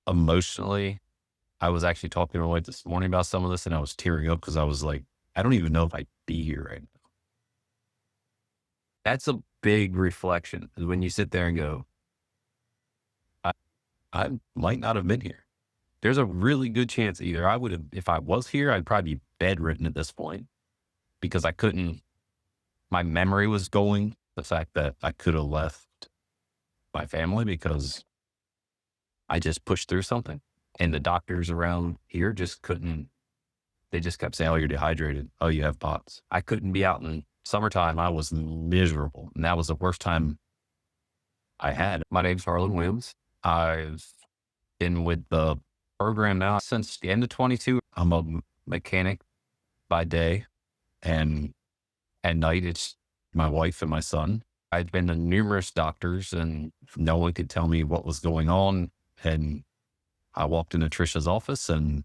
emotionally, I was actually talking to my wife this morning about some of this and I was tearing up because I was like, I don't even know if I'd be here right now. That's a big reflection is when you sit there and go, I, I might not have been here. There's a really good chance either I would have, if I was here, I'd probably be bedridden at this point because I couldn't, my memory was going. The fact that I could have left my family because I just pushed through something. And the doctors around here just couldn't, they just kept saying, oh, you're dehydrated. Oh, you have POTS. I couldn't be out in summertime. I was miserable. And that was the worst time I had. My name's Harlan Williams. I've been with the program now since the end of 22. I'm a mechanic by day, and at night it's my wife and my son. I'd been to numerous doctors and no one could tell me what was going on. And I walked into Trisha's office and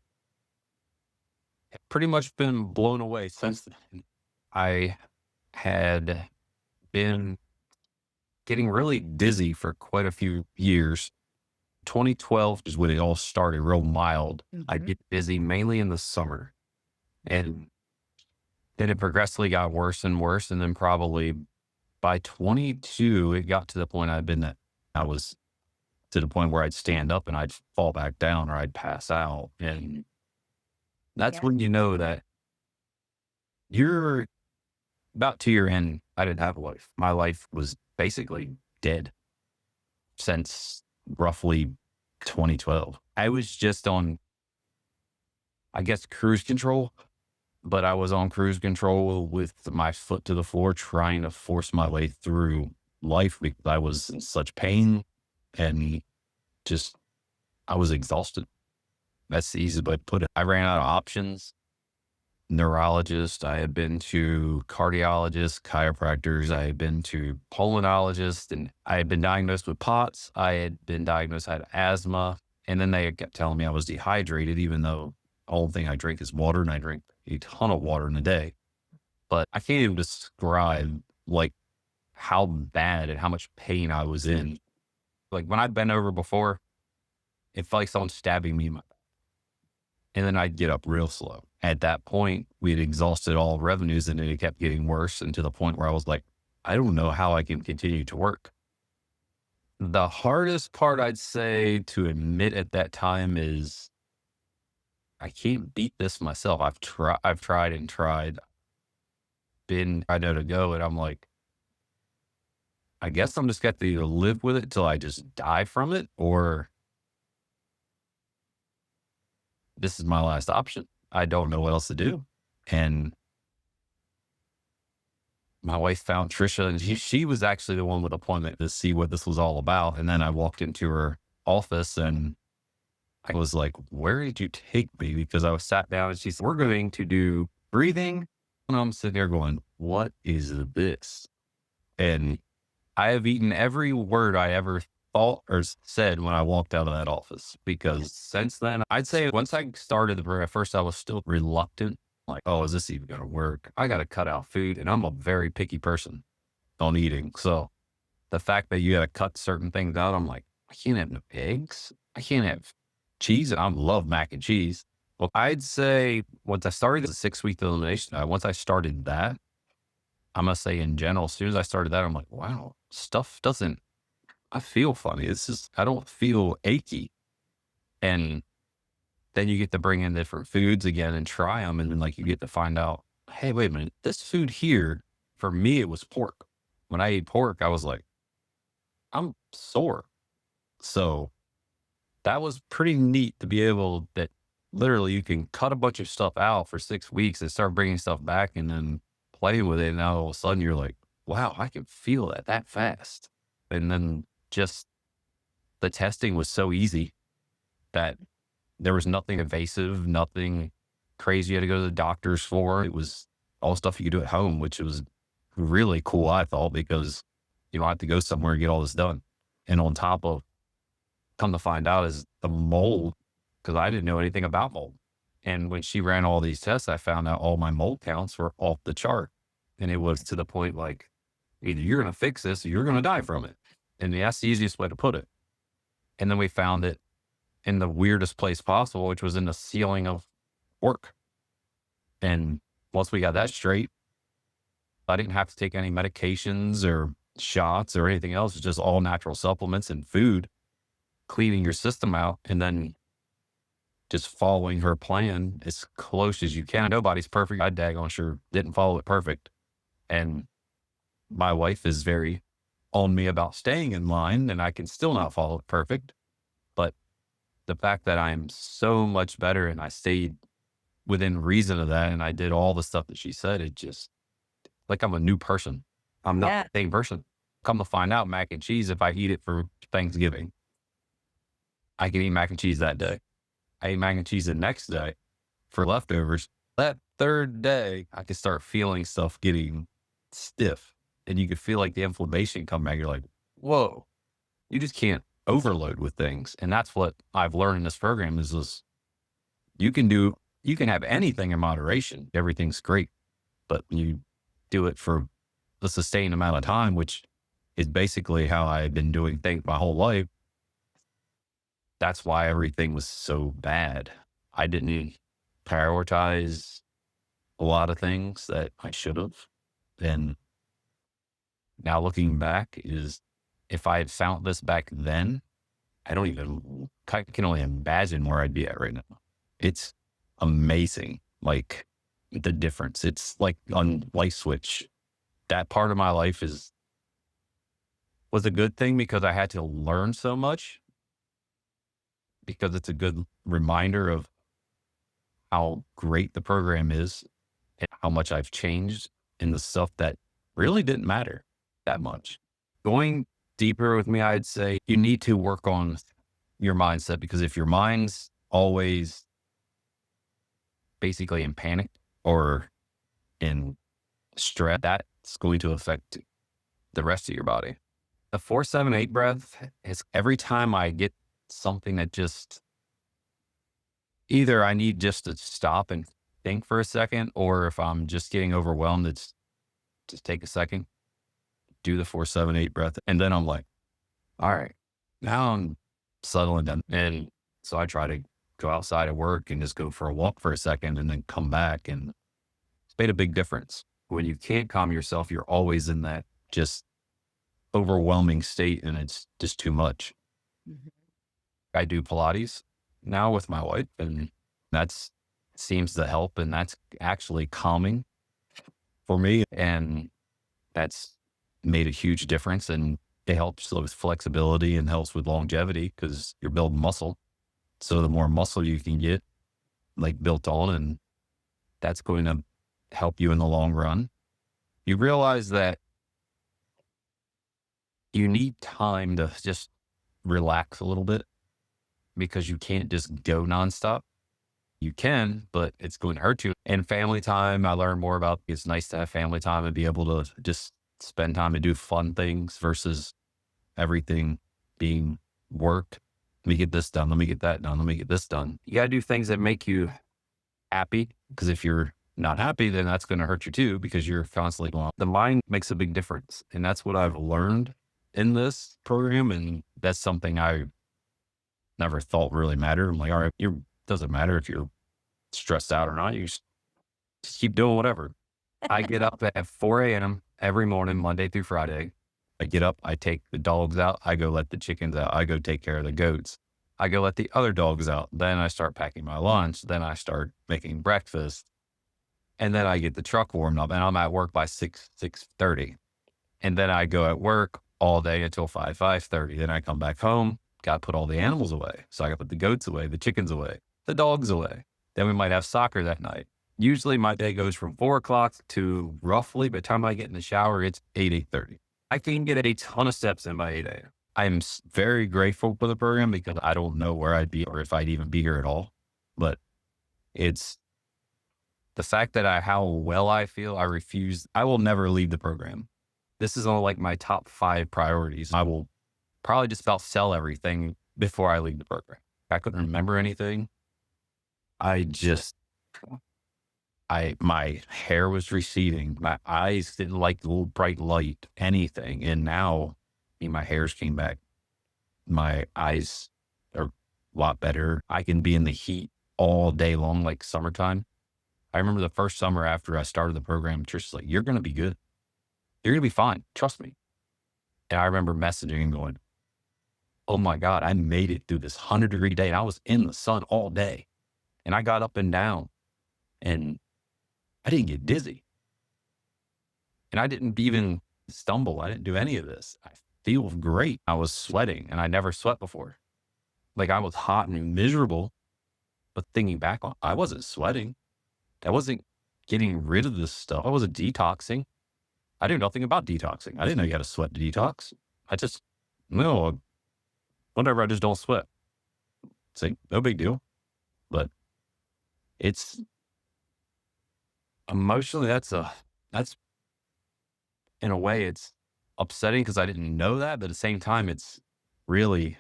pretty much been blown away since then. I had been getting really dizzy for quite a few years. 2012 is when it all started real mild. I'd get dizzy mainly in the summer. And then it progressively got worse and worse. And then probably by 22, it got to the point I was to the point where I'd stand up and I'd fall back down or I'd pass out. And that's Yeah. when you know that you're about to your end. I didn't have a life. My life was basically dead since roughly 2012. I was just on, I guess, cruise control, but I was on cruise control with my foot to the floor, trying to force my way through life because I was in such pain and just, I was exhausted. That's the easiest way to put it. I ran out of options. Neurologists, I had been to cardiologists, chiropractors, I had been to pulmonologists, and I had been diagnosed with POTS. I had been diagnosed, I had asthma. And then they kept telling me I was dehydrated, even though the only thing I drink is water and I drink a ton of water in a day. But I can't even describe like how bad and how much pain I was in. Like when I'd been over before, it felt like someone stabbing me in my, and then I'd get up real slow. At that point, we had exhausted all revenues and it kept getting worse, and to the point where I was like, I don't know how I can continue to work. The hardest part I'd say to admit at that time is I can't beat this myself. I've tried and tried, I know to go. And I'm like, I guess I'm just got to either live with it till I just die from it, or this is my last option. I don't know what else to do. And my wife found Trisha and she was actually the one with appointment to see what this was all about. And then I walked into her office and I was like, where did you take me? Because I was sat down and she said, we're going to do breathing. And I'm sitting there going, what is this? And I have eaten every word I ever thought or said when I walked out of that office, because since then, I'd say once I started the program, at first I was still reluctant. Like, oh, is this even going to work? I got to cut out food. And I'm a very picky person on eating. So the fact that you got to cut certain things out, I'm like, I can't have no eggs. I can't have cheese. And I love mac and cheese. Well, I'd say once I started the 6 week elimination, once I started that, I must say in general, as soon as I started that, I'm like, wow, stuff doesn't, I feel funny. It's just, I don't feel achy. And then you get to bring in different foods again and try them. And then like you get to find out, hey, wait a minute, this food here, for me, it was pork. When I ate pork, I was like, I'm sore. So that was pretty neat to be able that literally you can cut a bunch of stuff out for 6 weeks and start bringing stuff back and then play with it. And now all of a sudden you're like, wow, I can feel that fast. And then just the testing was so easy that there was nothing invasive, nothing crazy you had to go to the doctors for. It was all stuff you could do at home, which was really cool, I thought, because you don't have to go somewhere and get all this done. And on top of, come to find out, is the mold, because I didn't know anything about mold. And when she ran all these tests, I found out all my mold counts were off the chart. And it was to the point like, either you're going to fix this or you're going to die from it. And that's the easiest way to put it. And then we found it in the weirdest place possible, which was in the ceiling of work. And once we got that straight, I didn't have to take any medications or shots or anything else. It's just all natural supplements and food, cleaning your system out, and then just following her plan as close as you can. Nobody's perfect. I daggone sure didn't follow it perfect. And my wife is very on me about staying in line, and I can still not follow it perfect. But the fact that I'm so much better and I stayed within reason of that and I did all the stuff that she said, it just like I'm a new person. I'm not Yeah. the same person. Come to find out, mac and cheese, if I eat it for Thanksgiving, I can eat mac and cheese that day. I ate mac and cheese the next day for leftovers. That third day, I could start feeling stuff getting stiff and you could feel like the inflammation come back. You're like, whoa, you just can't overload with things. And that's what I've learned in this program is this, you can do, you can have anything in moderation. Everything's great, but when you do it for a sustained amount of time, which is basically how I've been doing things my whole life. That's why everything was so bad. I didn't prioritize a lot of things that I should have. And now looking back is if I had found this back then, I can only imagine where I'd be at right now. It's amazing. Like the difference. It's like on light switch. That part of my life was a good thing because I had to learn so much because it's a good reminder of how great the program is and how much I've changed in the stuff that really didn't matter that much. Going deeper with me, I'd say you need to work on your mindset because if your mind's always basically in panic or in stress, that's going to affect the rest of your body. The 4-7-8 breath is every time I get something that just either I need just to stop and think for a second, or if I'm just getting overwhelmed, it's just take a second, do the 4-7-8 breath. And then I'm like, all right, now I'm settling down. And so I try to go outside of work and just go for a walk for a second and then come back. And it's made a big difference. When you can't calm yourself, you're always in that just overwhelming state and it's just too much. Mhm. I do Pilates now with my wife and that's seems to help. And that's actually calming for me. And that's made a huge difference. And it helps with flexibility and helps with longevity because you're building muscle. So the more muscle you can get like built on, and that's going to help you in the long run. You realize that you need time to just relax a little bit because you can't just go nonstop. You can, but it's going to hurt you. And family time, I learned more about it's nice to have family time and be able to just spend time and do fun things versus everything being work. Let me get this done. Let me get that done. Let me get this done. You got to do things that make you happy because if you're not happy, then that's going to hurt you too because you're constantly going. The mind makes a big difference. And that's what I've learned in this program. And that's something I never thought really mattered. I'm like, all right, it doesn't matter if you're stressed out or not. You just keep doing whatever. I get up at 4 a.m. every morning, Monday through Friday. I get up, I take the dogs out, I go let the chickens out, I go take care of the goats. I go let the other dogs out. Then I start packing my lunch. Then I start making breakfast. And then I get the truck warmed up and I'm at work by 6:30. And then I go at work all day until 5:30. Then I come back home, got to put all the animals away. So I got to put the goats away, the chickens away, the dogs away. Then we might have soccer that night. Usually my day goes from 4 o'clock to roughly by the time I get in the shower, it's 8:30. I can get a ton of steps in by 8 a.m. I'm very grateful for the program because I don't know where I'd be or if I'd even be here at all. But it's the fact that how well I feel, I will never leave the program. This is on like my top 5 priorities. I will probably just about sell everything before I leave the program. I couldn't remember anything. I just, my hair was receding. My eyes didn't like the little bright light, anything. And now my hairs came back. My eyes are a lot better. I can be in the heat all day long, like summertime. I remember the first summer after I started the program, Trisha's like, "You're going to be good. You're going to be fine. Trust me." And I remember messaging and going, "Oh my God, I made it through this 100-degree day. And I was in the sun all day and I got up and down and I didn't get dizzy and I didn't even stumble. I didn't do any of this. I feel great. I was sweating and I never sweat before. Like I was hot and miserable, but thinking back on, I wasn't sweating. I wasn't getting rid of this stuff. I wasn't detoxing. I knew nothing about detoxing. I didn't know you had to sweat to detox. I just, no, whatever. I just don't sweat. It's like, no big deal. But it's emotionally, that's in a way, it's upsetting because I didn't know that. But at the same time, it's really,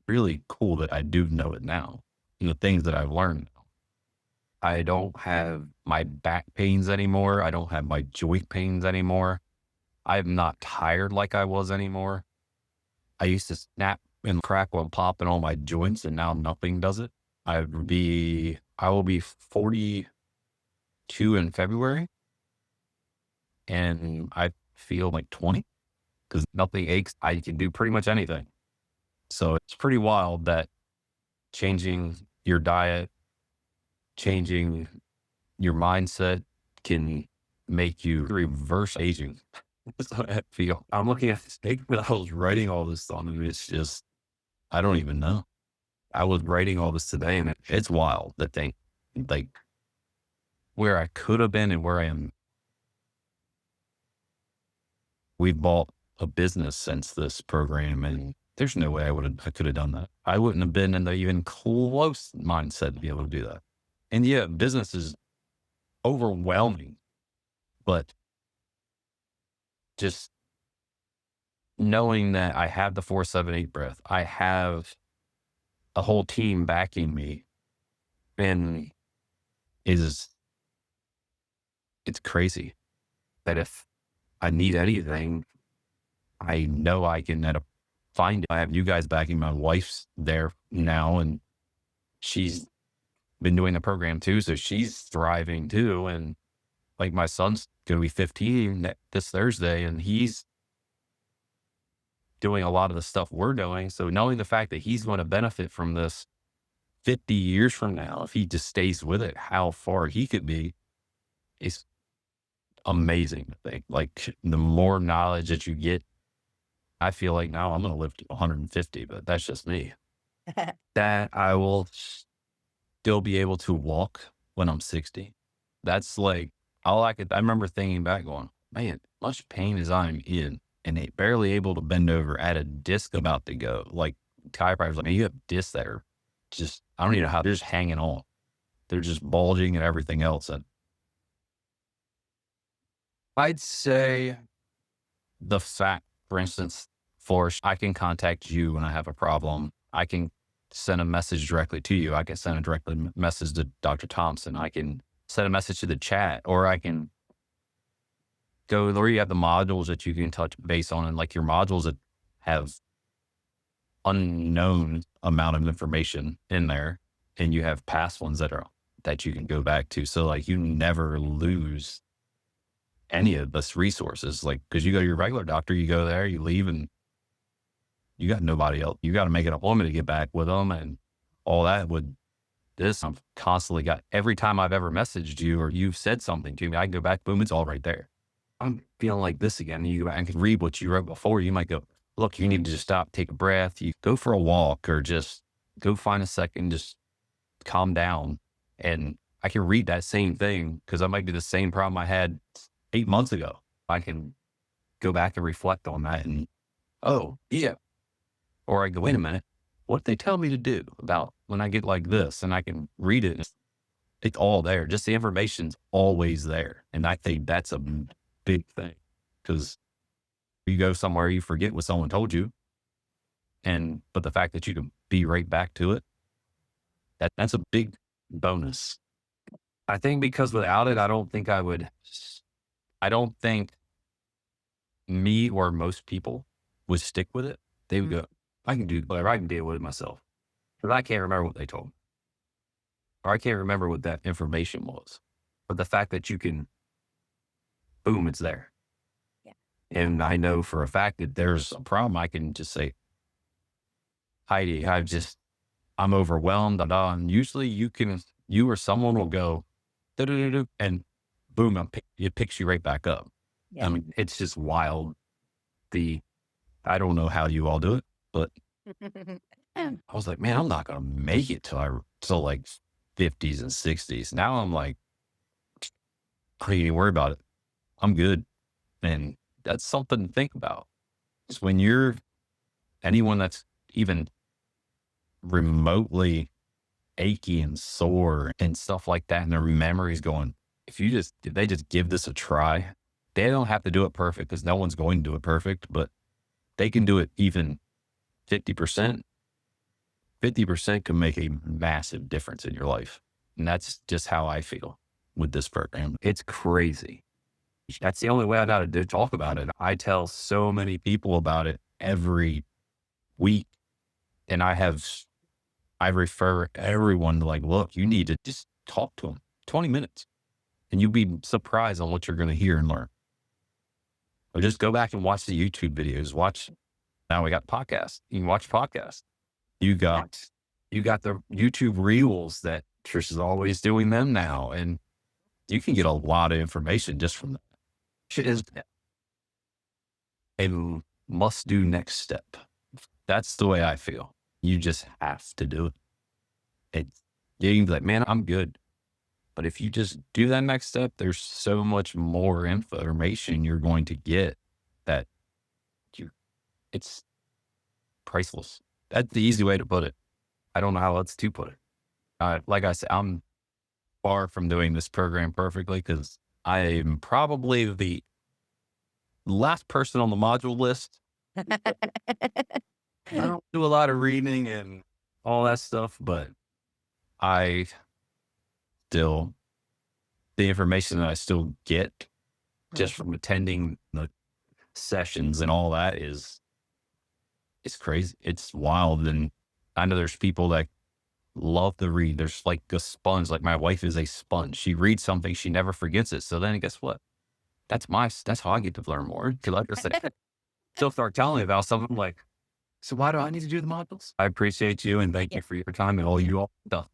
really cool that I do know it now and the things that I've learned. I don't have my back pains anymore. I don't have my joint pains anymore. I'm not tired like I was anymore. I used to snap and crackle and pop in all my joints, and now nothing does it. I will be 42 in February, and I feel like 20 because nothing aches. I can do pretty much anything. So it's pretty wild that changing your diet, changing your mindset can make you reverse aging. That's how I feel. I'm looking at this thing when I was writing all this on, and it's just, I don't even know. I was writing all this today, and it's wild to think like where I could have been and where I am. We've bought a business since this program, and there's no way I could have done that. I wouldn't have been in the even close mindset to be able to do that. And yeah, business is overwhelming, but just knowing that I have the 4-7-8 breath, I have a whole team backing me, and is it's crazy that if I need anything, I know I can find it. I have you guys backing. My wife's there now, and she's been doing the program too, so she's thriving too. And like my son's going to be 15 this Thursday, and he's doing a lot of the stuff we're doing. So knowing the fact that he's going to benefit from this 50 years from now, if he just stays with it, how far he could be is amazing to think. Like the more knowledge that you get, I feel like now I'm going to live to 150, but that's just me. That I will still be able to walk when I'm 60. That's like I remember thinking back going, man, much pain as I'm in and barely able to bend over at a disc about to go. Like chiropractors, like, man, you have discs that are just, I don't even know how they're just hanging on. They're just bulging and everything else. And I'd say the fact, for instance, I can contact you when I have a problem. I can send a message directly to you. I can send a message to Dr. Thompson. I can send a message to the chat, or I can go, or you have the modules that you can touch base on, and like your modules that have unknown amount of information in there, and you have past ones that you can go back to. So like you never lose any of this resources. Like, cause you go to your regular doctor, you go there, you leave, and you got nobody else. You got to make an appointment to get back with them and all that. With this, I've constantly got, every time I've ever messaged you or you've said something to me, I can go back, boom, it's all right there. I'm feeling like this again. And you go back and can read what you wrote before. You might go, look, you need to just stop, take a breath. You go for a walk or just go find a second, just calm down. And I can read that same thing because I might be the same problem I had 8 months ago. I can go back and reflect on that and, oh, yeah. Or I go, wait a minute, what they tell me to do about when I get like this, and I can read it. And it's all there. Just the information's always there. And I think that's a big thing because you go somewhere, you forget what someone told you. But the fact that you can be right back to it, that's a big bonus. I think because without it, I don't think me or most people would stick with it. They would go, I can do whatever. I can deal with it myself. But I can't remember what they told me, or I can't remember what that information was. But the fact that you can, boom, it's there. Yeah. And I know for a fact that there's a problem. I can just say, Heidi, I'm overwhelmed. Da, da. And usually you or someone will go, "Do, do, do, do," and boom, it picks you right back up. I Yeah. mean, it's just wild. I don't know how you all do it, but I was like, man, I'm not going to make it till like 50s and 60s. Now I'm like, I don't even worry about it. I'm good. And that's something to think about. It's when you're anyone that's even remotely achy and sore and stuff like that, and their memory's going, if they just give this a try, they don't have to do it perfect because no one's going to do it perfect, but they can do it even 50%. 50% can make a massive difference in your life. And that's just how I feel with this program. It's crazy. That's the only way I know to talk about it. I tell so many people about it every week. And I refer everyone to like, look, you need to just talk to them 20 minutes and you'll be surprised on what you're going to hear and learn. Or just go back and watch the YouTube videos. Now we got podcasts. You can watch podcasts. You got you got the YouTube reels that Trish is always doing them now. And you can get a lot of information just from that. Shit is a must do next step. That's the way I feel. You just have to do it. You can be like, man, I'm good. But if you just do that next step, there's so much more information you're going to get that you it's priceless. That's the easy way to put it. I don't know how else to put it. Like I said, I'm far from doing this program perfectly because I am probably the last person on the module list. I don't do a lot of reading and all that stuff, but I still, the information that I still get just from attending the sessions and all that it's crazy. It's wild. And I know there's people that love to read. There's like a sponge. Like my wife is a sponge. She reads something, she never forgets it. So then guess what? That's how I get to learn more. Cause like I said, she'll start telling me about something. I'm like, so why do I need to do the modules? I appreciate you and thank you for your time and all you all done.